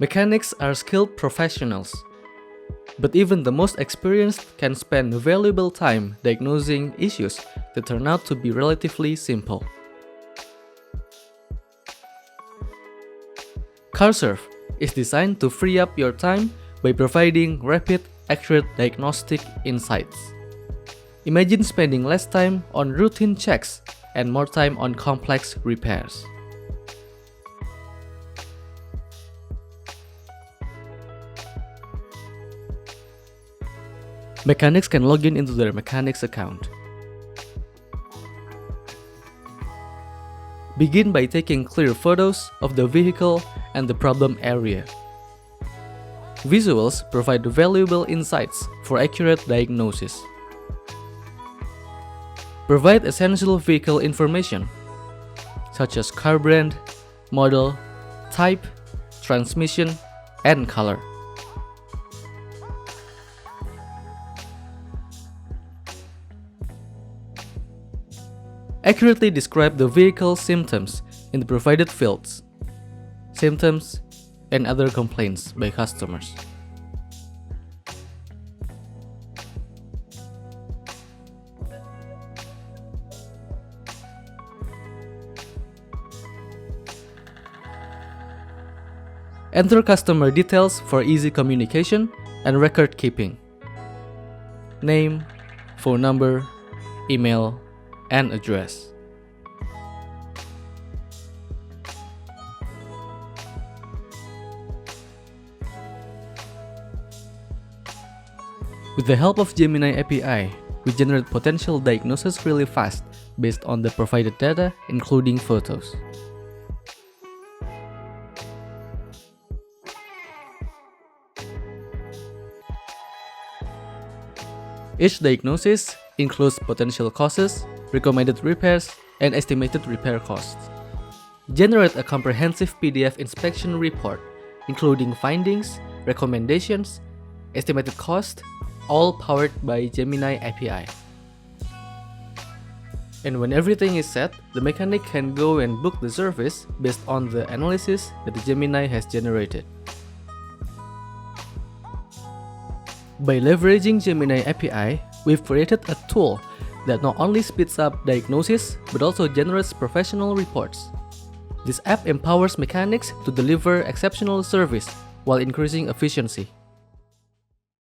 Mechanics are skilled professionals, but even the most experienced can spend valuable time diagnosing issues that turn out to be relatively simple. CarServe is designed to free up your time by providing rapid, accurate diagnostic insights. Imagine spending less time on routine checks and more time on complex repairs. Mechanics can log in into their mechanics account. Begin by taking clear photos of the vehicle and the problem area. Visuals provide valuable insights for accurate diagnosis. Provide essential vehicle information, such as car brand, model, type, transmission, and color. Accurately describe the vehicle's symptoms in the provided fields, symptoms, and other complaints by customers. Enter customer details for easy communication and record keeping. Name, phone number, email, and address. With the help of Gemini API, we generate potential diagnosis really fast based on the provided data, including photos. Each diagnosis includes potential causes, recommended repairs, and estimated repair costs. Generate a comprehensive PDF inspection report, including findings, recommendations, estimated cost, all powered by Gemini API. And when everything is set, the mechanic can go and book the service based on the analysis that the Gemini has generated. By leveraging Gemini API, we've created a tool that not only speeds up diagnosis but also generates professional reports. This app empowers mechanics to deliver exceptional service while increasing efficiency.